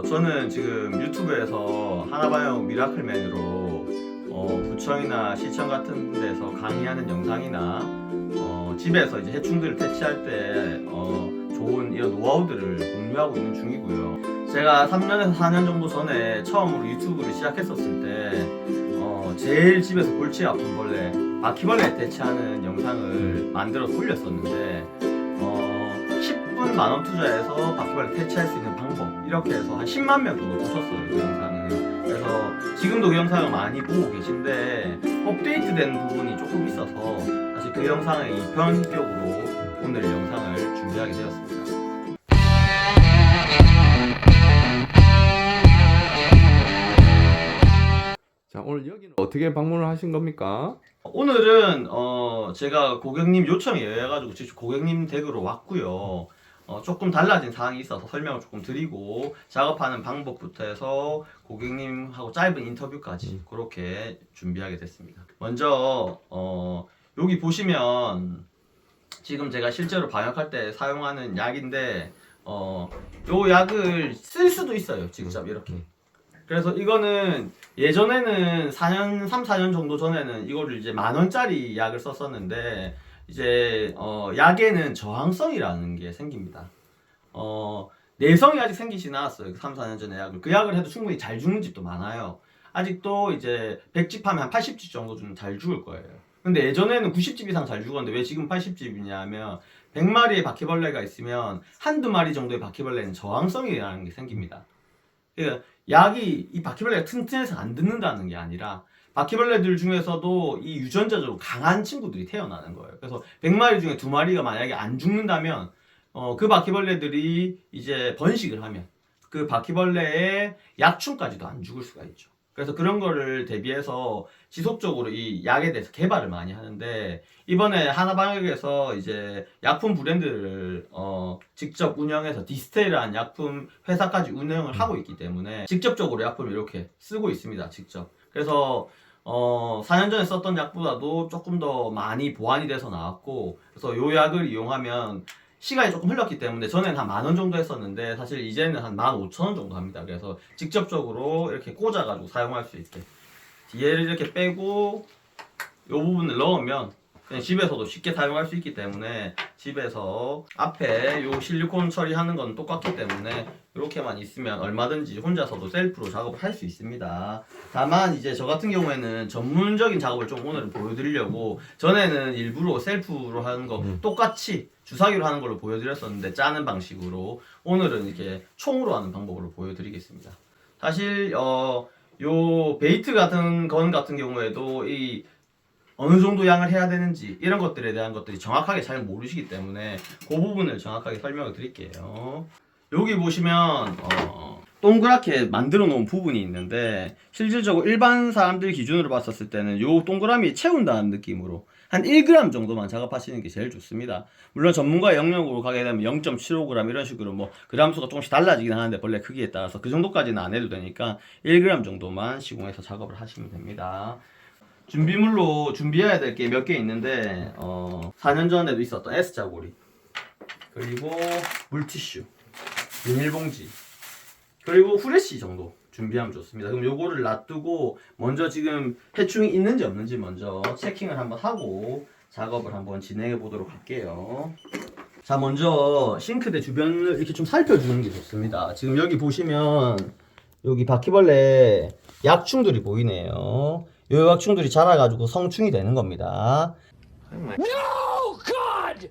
저는 지금 유튜브에서 하나방향 미라클맨으로 구청이나 시청 같은 데서 강의하는 영상이나 집에서 이제 해충들을 퇴치할 때 좋은 이런 노하우들을 공유하고 있는 중이고요. 제가 3년에서 4년 정도 전에 처음으로 유튜브를 시작했었을 때 제일 집에서 골치 아픈 벌레, 바퀴벌레 퇴치하는 영상을 만들어서 올렸었는데 10분 만원 투자해서 바퀴벌레 퇴치할 수 있는 방법 이렇게 해서 한 10만 명 정도 보셨어요, 그 영상을. 그래서 지금도 그 영상을 많이 보고 계신데 업데이트된 부분이 조금 있어서 사실 그 영상의 2편격으로 오늘 영상을 준비하게 되었습니다. 자, 오늘 여기는 어떻게 방문을 하신 겁니까? 오늘은 제가 고객님 요청에 의해가지고 직접 고객님 댁으로 왔고요. 조금 달라진 사항이 있어서 설명을 조금 드리고 작업하는 방법부터 해서 고객님하고 짧은 인터뷰까지 그렇게 준비하게 됐습니다. 먼저 여기 보시면 지금 제가 실제로 방역할 때 사용하는 약인데 요 약을 쓸 수도 있어요, 직접 이렇게. 그래서 이거는 예전에는 4년, 3, 4년 정도 전에는 이거를 이제 10,000원짜리 약을 썼었는데 이제 약에는 저항성이라는 게 생깁니다. 내성이 아직 생기진 않았어요. 3, 4년 전에 약을. 그 약을 해도 충분히 잘 죽는 집도 많아요. 아직도 이제 100집 하면 한 80집 정도는 잘 죽을 거예요. 근데 예전에는 90집 이상 잘 죽었는데 왜 지금 80집이냐 하면 100마리의 바퀴벌레가 있으면 한두 마리 정도의 바퀴벌레는 저항성이라는 게 생깁니다. 그러니까 약이 이 바퀴벌레가 튼튼해서 안 듣는다는 게 아니라 바퀴벌레들 중에서도 이 유전자적으로 강한 친구들이 태어나는 거예요. 그래서 100마리 중에 2마리가 만약에 안 죽는다면 그 바퀴벌레들이 이제 번식을 하면 그 바퀴벌레의 약충까지도 안 죽을 수가 있죠. 그래서 그런 거를 대비해서 지속적으로 이 약에 대해서 개발을 많이 하는데 이번에 하나방역에서 이제 약품 브랜드를 직접 운영해서 디스테일한 약품 회사까지 운영을 하고 있기 때문에 직접적으로 약품을 이렇게 쓰고 있습니다. 직접. 그래서 4년 전에 썼던 약보다도 조금 더 많이 보완이 돼서 나왔고 그래서 요 약을 이용하면 시간이 조금 흘렀기 때문에 전에는 한 10,000원 정도 했었는데 사실 이제는 한 15,000원 정도 합니다. 그래서 직접적으로 이렇게 꽂아가지고 사용할 수 있게 뒤에를 이렇게 빼고 요 부분을 넣으면 그냥 집에서도 쉽게 사용할 수 있기 때문에 집에서 앞에 요 실리콘 처리하는 건 똑같기 때문에 이렇게만 있으면 얼마든지 혼자서도 셀프로 작업을 할 수 있습니다. 다만 이제 저 같은 경우에는 전문적인 작업을 좀 오늘은 보여드리려고 전에는 일부러 셀프로 하는 거 똑같이 주사기로 하는 걸로 보여드렸었는데 짜는 방식으로 오늘은 이렇게 총으로 하는 방법으로 보여드리겠습니다. 사실 요 베이트 같은 경우에도 이 어느 정도 양을 해야 되는지 이런 것들에 대한 것들이 정확하게 잘 모르시기 때문에 그 부분을 정확하게 설명을 드릴게요. 여기 보시면 동그랗게 만들어 놓은 부분이 있는데 실질적으로 일반 사람들 기준으로 봤었을 때는 요 동그라미 채운다는 느낌으로 한 1g 정도만 작업하시는 게 제일 좋습니다. 물론 전문가 영역으로 가게 되면 0.75g 이런 식으로 뭐 그람 수가 조금씩 달라지긴 하는데 벌레 크기에 따라서 그 정도까지는 안 해도 되니까 1g 정도만 시공해서 작업을 하시면 됩니다. 준비물로 준비해야 될 게 몇 개 있는데 4년 전에도 있었던 S자고리 그리고 물티슈, 비닐봉지 그리고 후레쉬 정도 준비하면 좋습니다. 그럼 요거를 놔두고 먼저 지금 해충이 있는지 없는지 먼저 체킹을 한번 하고 작업을 한번 진행해 보도록 할게요. 자, 먼저 싱크대 주변을 이렇게 좀 살펴주는 게 좋습니다. 지금 여기 보시면 여기 바퀴벌레 약충들이 보이네요. 요 약충들이 자라가지고 성충이 되는 겁니다. No, God!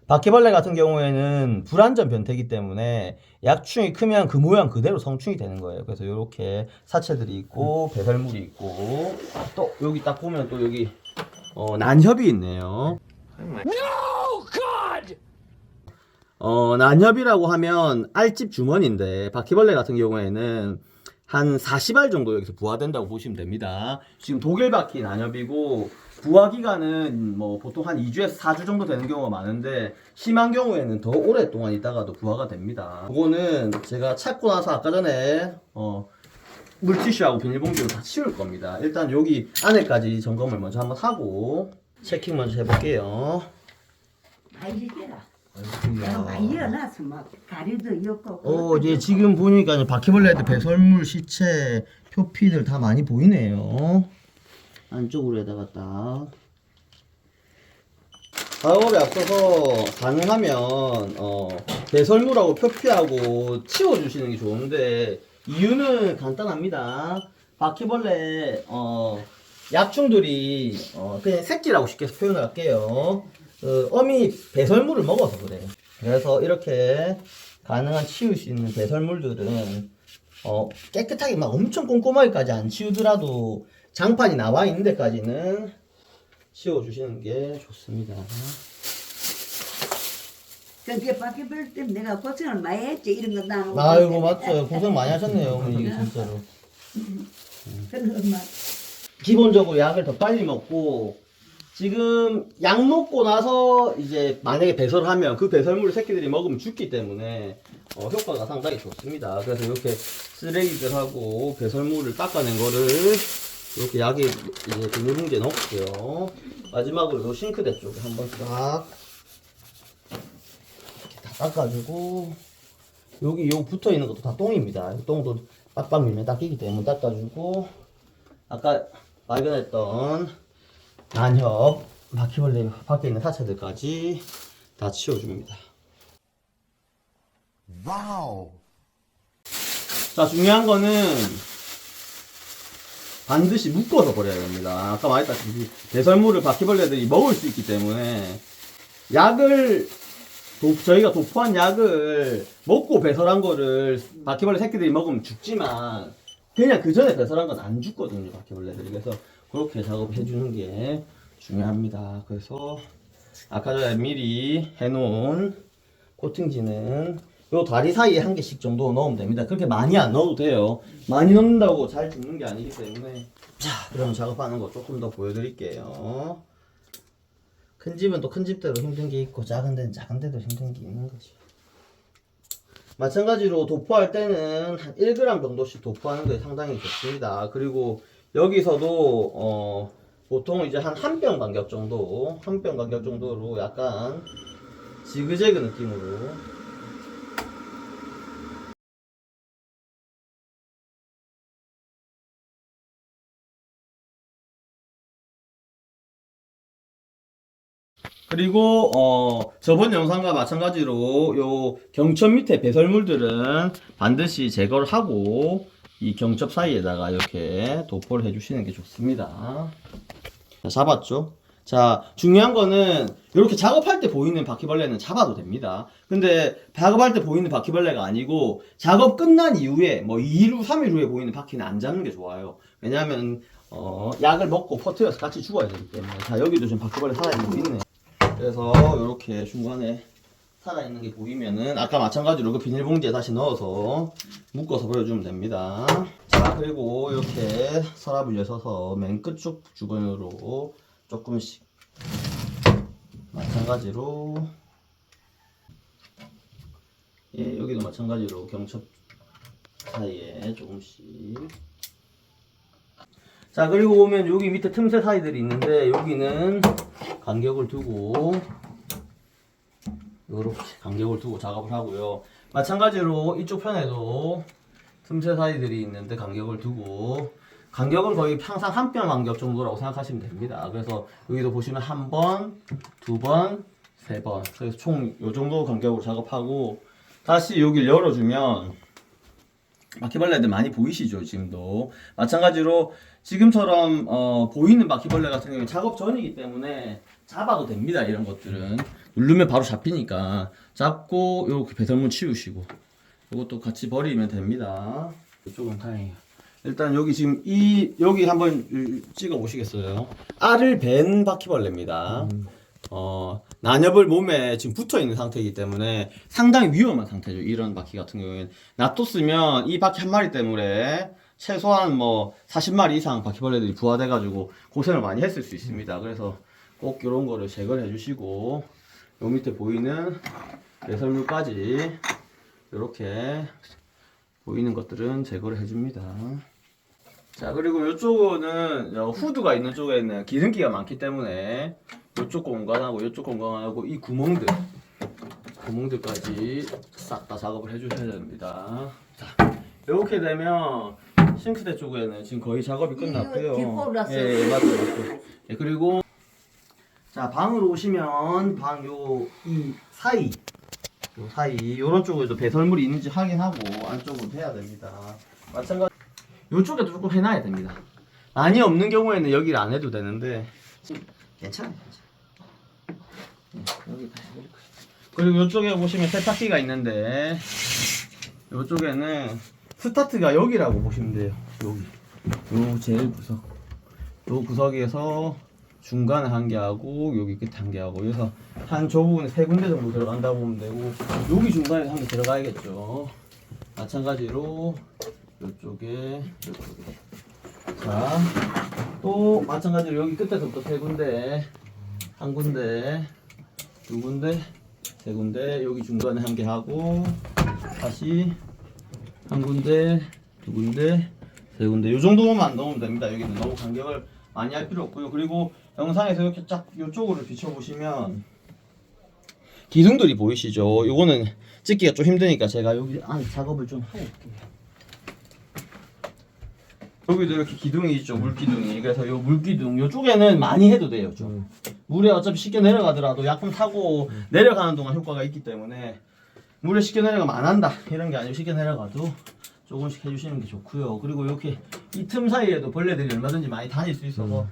바퀴벌레 같은 경우에는 불완전 변태이기 때문에 약충이 크면 그 모양 그대로 성충이 되는 거예요. 그래서 이렇게 사체들이 있고 배설물이 있고 또 여기 딱 보면 또 여기 난협이 있네요. No, God! 난협이라고 하면 알집 주머니인데 바퀴벌레 같은 경우에는 한 40알 정도 여기서 부화된다고 보시면 됩니다. 지금 독일바퀴 난협이고 부화 기간은 뭐 보통 한 2주에서 4주 정도 되는 경우가 많은데 심한 경우에는 더 오랫동안 있다가도 부화가 됩니다. 이거는 제가 찾고 나서 아까 전에 물티슈하고 비닐봉지로 다 치울 겁니다. 일단 여기 안에까지 점검을 먼저 한번 하고 체킹 먼저 해볼게요. 내가 많이 이어놨어 막 다리도 엮고. 이제 지금 보니까 이제 바퀴벌레들 배설물 시체 표피들 다 많이 보이네요. 안쪽으로다가 딱. 작업에 앞서서 가능하면 배설물하고 표피하고 치워주시는 게 좋은데 이유는 간단합니다. 바퀴벌레 약충들이 그냥 새끼라고 쉽게 표현을 할게요. 어미 배설물을 먹어서 그래요. 그래서 이렇게 가능한 치울 수 있는 배설물들은 깨끗하게 막 엄청 꼼꼼하게까지 안 치우더라도 장판이 나와 있는 데까지는 치워주시는 게 좋습니다. 근데 바퀴벌레 때문에 내가 고생을 많이 했지 이런 거 나는. 아이고 맞죠. 고생 많이 하셨네요 어머니 진짜로. 그래서 엄마 기본적으로 약을 더 빨리 먹고 지금 약 먹고 나서 이제 만약에 배설하면 그 배설물을 새끼들이 먹으면 죽기 때문에 효과가 상당히 좋습니다. 그래서 이렇게 쓰레기들하고 배설물을 닦아낸 거를 이렇게 약에 이제 비닐봉지에 넣고요. 마지막으로 요 싱크대 쪽에 한번 싹 이렇게 다 닦아주고 여기 요 붙어 있는 것도 다 똥입니다. 이 똥도 빡빡 밀면 닦이기 때문에 닦아주고 아까 발견했던 난협, 바퀴벌레 밖에 있는 사체들까지 다 치워줍니다. 와우. 자, 중요한 거는 반드시 묶어서 버려야 됩니다. 아까 말했다시피 배설물을 바퀴벌레들이 먹을 수 있기 때문에 약을 저희가 도포한 약을 먹고 배설한 거를 바퀴벌레 새끼들이 먹으면 죽지만 그냥 그 전에 배설한 건 안 죽거든요, 바퀴벌레들이. 그래서 그렇게 작업해 주는 게 중요합니다. 그래서 아까 전에 미리 해놓은 코팅지는 요 다리 사이에 한 개씩 정도 넣으면 됩니다. 그렇게 많이 안 넣어도 돼요. 많이 넣는다고 잘 죽는 게 아니기 때문에. 자, 그럼 작업하는 거 조금 더 보여드릴게요. 큰 집은 또 큰 집대로 힘든 게 있고 작은 데는 작은 데도 힘든 게 있는 거죠. 마찬가지로 도포할 때는 한 1g 정도씩 도포하는 게 상당히 좋습니다. 그리고 여기서도 보통 이제 한 병 간격 정도로 약간 지그재그 느낌으로 그리고 저번 영상과 마찬가지로 요 경첩 밑에 배설물들은 반드시 제거를 하고 이 경첩 사이에다가 이렇게 도포를 해주시는 게 좋습니다. 자, 잡았죠? 자, 중요한 거는 이렇게 작업할 때 보이는 바퀴벌레는 잡아도 됩니다. 근데 작업할 때 보이는 바퀴벌레가 아니고 작업 끝난 이후에 뭐 2일 후, 3일 후에 보이는 바퀴는 안 잡는 게 좋아요. 왜냐하면 약을 먹고 퍼뜨려서 같이 죽어야 되기 때문에. 자, 여기도 지금 바퀴벌레 살아있는 거 있네. 그래서 이렇게 중간에 살아있는 게 보이면은 아까 마찬가지로 그 비닐봉지에 다시 넣어서 묶어서 버려주면 됩니다. 자, 그리고 이렇게 서랍을 여셔서 맨 끝쪽 주변으로 조금씩 마찬가지로 여기도 마찬가지로 경첩 사이에 조금씩. 자, 그리고 보면 여기 밑에 틈새 사이들이 있는데 여기는 간격을 두고 이렇게 간격을 두고 작업을 하고요. 마찬가지로 이쪽 편에도 틈새 사이들이 있는데 간격을 두고 간격은 거의 항상 한 뼘 간격 정도라고 생각하시면 됩니다. 그래서 여기도 보시면 한 번, 두 번, 세 번. 그래서 총 이 정도 간격으로 작업하고 다시 여기를 열어주면 바퀴벌레들 많이 보이시죠? 지금도 마찬가지로 지금처럼 보이는 바퀴벌레 같은 경우는 작업 전이기 때문에 잡아도 됩니다. 이런 것들은 누르면 바로 잡히니까 잡고 이렇게 배설물 치우시고 이것도 같이 버리면 됩니다. 이쪽은 다행이에요. 일단 여기 지금 여기 한번 찍어 보시겠어요? 알을 벤 바퀴벌레입니다. 난엽을 몸에 지금 붙어 있는 상태이기 때문에 상당히 위험한 상태죠. 이런 바퀴 같은 경우에는 놔뒀으면 이 바퀴 한 마리 때문에 최소한 뭐 40마리 이상 바퀴벌레들이 부화돼가지고 고생을 많이 했을 수 있습니다. 그래서 꼭 이런 거를 제거를 해주시고 요 밑에 보이는 배설물까지 이렇게 보이는 것들은 제거를 해줍니다. 자, 그리고 이쪽은 후드가 있는 쪽에는 기름기가 많기 때문에 이쪽 공간하고 이쪽 공간하고 이 구멍들 구멍들까지 싹 다 작업을 해주셔야 됩니다. 자, 이렇게 되면 싱크대 쪽에는 지금 거의 작업이 끝났고요. 뒷골라서. 예, 맞죠. 예, 그리고 자, 방으로 오시면 방 이 사이 요런 쪽에도 배설물이 있는지 확인하고 안쪽으로 해야 됩니다. 마찬가지 요쪽에도 조금 해놔야 됩니다. 많이 없는 경우에는 여기를 안 해도 되는데 괜찮아요. 여기 다시 해줄 거예요. 그리고 요쪽에 보시면 세탁기가 있는데 요쪽에는 스타트가 여기라고 보시면 돼요. 여기 요 제일 구석 요 구석에서 중간에 한 개 하고 여기 끝에 한 개 하고 그래서 한 저 부분에 세 군데 정도 들어간다고 보면 되고 여기 중간에 한 개 들어가야겠죠. 마찬가지로 요쪽에 자 또 마찬가지로 여기 끝에서부터 세 군데 한 군데 두 군데 세 군데 여기 중간에 한 개 하고 다시 한 군데 두 군데 세 군데 요 정도만 넣으면 됩니다. 여기는 너무 간격을 많이 할 필요 없고요. 그리고 영상에서 이렇게 쫙 이쪽으로 비춰보시면 기둥들이 보이시죠? 요거는 찍기가 좀 힘드니까 제가 여기 안 작업을 좀 하고 올게요. 여기도 이렇게 기둥이 있죠, 물기둥이. 그래서 요 물기둥 요쪽에는 많이 해도 돼요. 좀 물에 어차피 쉽게 내려가더라도 약품 타고 내려가는 동안 효과가 있기 때문에 물에 쉽게 내려가면 안 한다 이런 게 아니고 쉽게 내려가도 조금씩 해주시는 게 좋고요. 그리고 이렇게 이 틈 사이에도 벌레들이 얼마든지 많이 다닐 수 있어서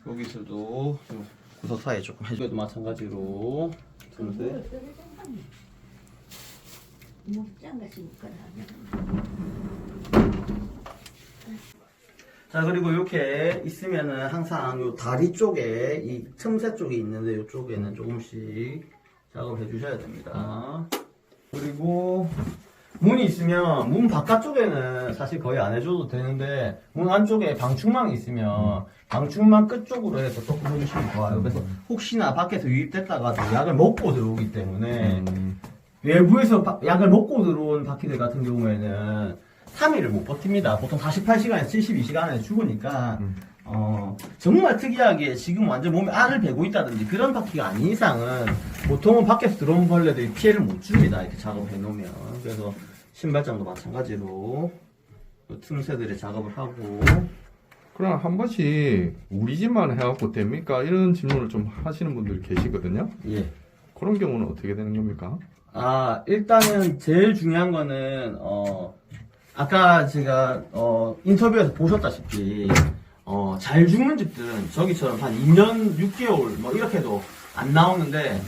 여기서도 요 구석 사이에 조금 해줘도 마찬가지로 틈새. 자, 그리고 이렇게 있으면은 항상 요 다리 쪽에 이 틈새 쪽이 있는데 이쪽에는 조금씩 작업해 주셔야 됩니다. 그리고 문이 있으면 문 바깥쪽에는 사실 거의 안 해줘도 되는데 문 안쪽에 방충망이 있으면 방충망 끝쪽으로 해서 조금 해주시면 좋아요. 그래서 혹시나 밖에서 유입됐다가도 약을 먹고 들어오기 때문에 외부에서 약을 먹고 들어온 바퀴들 같은 경우에는 3일을 못 버팁니다. 보통 48시간에서 72시간에 죽으니까 정말 특이하게 지금 완전 몸에 알을 베고 있다든지 그런 바퀴가 아닌 이상은 보통은 밖에서 들어온 벌레들이 피해를 못 줍니다. 이렇게 작업해 놓으면. 그래서 신발장도 마찬가지로 틈새들의 작업을 하고. 그럼 한 번씩 우리 집만 해갖고 됩니까? 이런 질문을 좀 하시는 분들이 계시거든요. 예. 그런 경우는 어떻게 되는 겁니까? 아, 일단은 제일 중요한 거는 아까 제가 인터뷰에서 보셨다시피 잘 죽는 집들은 저기처럼 한 2년 6개월 뭐 이렇게도 안 나오는데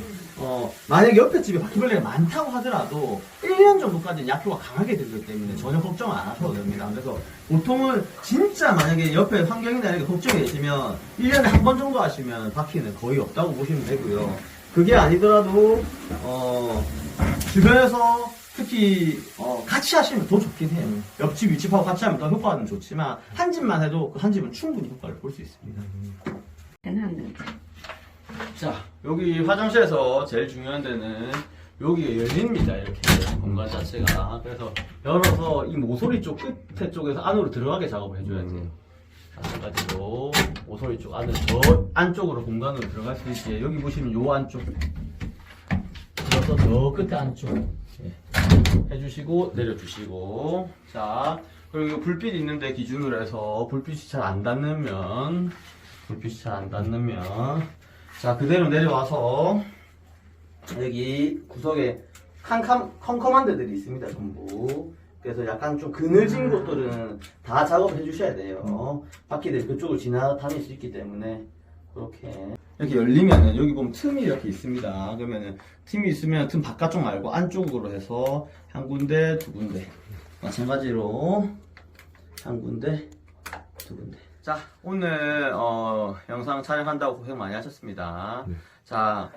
만약에 옆에 집에 바퀴벌레가 많다고 하더라도 1년 정도까지는 약효가 강하게 들기 때문에 전혀 걱정 안 하셔도 됩니다. 그래서 보통은 진짜 만약에 옆에 환경이나 이렇게 걱정이 되시면 1년에 한 번 정도 하시면 바퀴는 거의 없다고 보시면 되고요. 그게 아니더라도 주변에서 특히 같이 하시면 더 좋긴 해요. 옆집 윗집하고 같이 하면 더 효과는 좋지만 한 집만 해도 그 한 집은 충분히 효과를 볼 수 있습니다. 자, 여기 화장실에서 제일 중요한 데는 여기가 열립니다. 이렇게 공간 자체가. 그래서 열어서 이 모서리 쪽 끝에 쪽에서 안으로 들어가게 작업을 해줘야 돼요. 마찬가지로 모서리 쪽 안에 저 안쪽으로 공간으로 들어갈 수 있게 여기 보시면 요 안쪽 들어서 저 끝에 안쪽 해주시고 내려주시고. 자, 그리고 불빛 있는데 기준으로 해서 불빛이 잘 안 닿으면 자, 그대로 내려와서 여기 구석에 컴컴한 데들이 있습니다. 전부. 그래서 약간 좀 그늘진 곳들은 다 작업해 주셔야 돼요. 바퀴들이 그쪽을 지나다닐 수 있기 때문에. 그렇게 이렇게 열리면은 여기 보면 틈이 이렇게 있습니다. 그러면은 틈이 있으면 틈 바깥쪽 말고 안쪽으로 해서 한 군데 두 군데 마찬가지로 한 군데 두 군데. 자, 오늘 영상 촬영한다고 고생 많이 하셨습니다. 네. 자,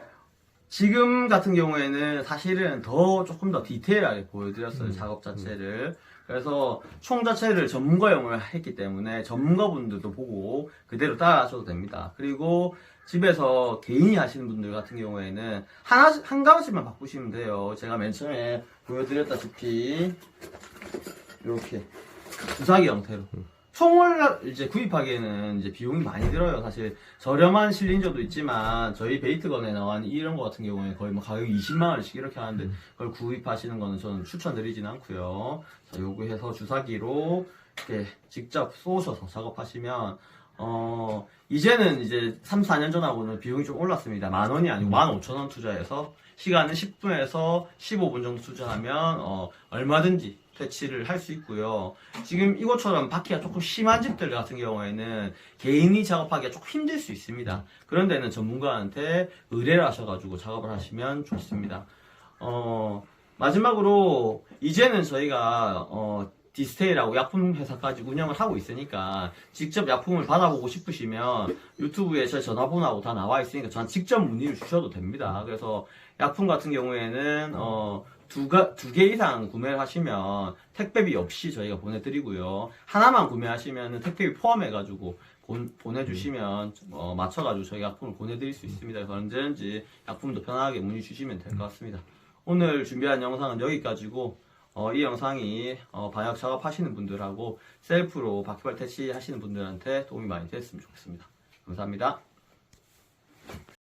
지금 같은 경우에는 사실은 조금 더 디테일하게 보여드렸어요. 작업 자체를. 그래서 총 자체를 전문가용을 했기 때문에 전문가분들도 보고 그대로 따라하셔도 됩니다. 그리고 집에서 개인이 하시는 분들 같은 경우에는 한 가지만 바꾸시면 돼요. 제가 맨 처음에 보여드렸다시피 이렇게 주사기 형태로 총을 이제 구입하기에는 이제 비용이 많이 들어요. 사실 저렴한 실린저도 있지만 저희 베이트건에 나온 이런 거 같은 경우에 거의 뭐 가격이 20만 원씩 이렇게 하는데 그걸 구입하시는 거는 저는 추천드리진 않고요. 자, 요구해서 주사기로 이렇게 직접 쏘셔서 작업하시면 이제는 이제 3, 4년 전하고는 비용이 좀 올랐습니다. 10,000원이 아니고 15,000원 투자해서 시간은 10분에서 15분 정도 투자하면 얼마든지 퇴치를 할 수 있고요. 지금 이것처럼 바퀴가 조금 심한 집들 같은 경우에는 개인이 작업하기가 조금 힘들 수 있습니다. 그런 데는 전문가한테 의뢰를 하셔가지고 작업을 하시면 좋습니다. 마지막으로 이제는 저희가 디스테이라고 약품 회사까지 운영을 하고 있으니까 직접 약품을 받아보고 싶으시면 유튜브에 제 전화번호하고 다 나와 있으니까 저한테 직접 문의를 주셔도 됩니다. 그래서 약품 같은 경우에는 두 개 이상 구매를 하시면 택배비 없이 저희가 보내드리고요. 하나만 구매하시면 택배비 포함해가지고 보내주시면 맞춰가지고 저희가 약품을 보내드릴 수 있습니다. 그래서 언제든지 약품도 편하게 문의 주시면 될 것 같습니다. 오늘 준비한 영상은 여기까지고 이 영상이 방역 작업하시는 분들하고 셀프로 바퀴벌 퇴치하시는 분들한테 도움이 많이 됐으면 좋겠습니다. 감사합니다.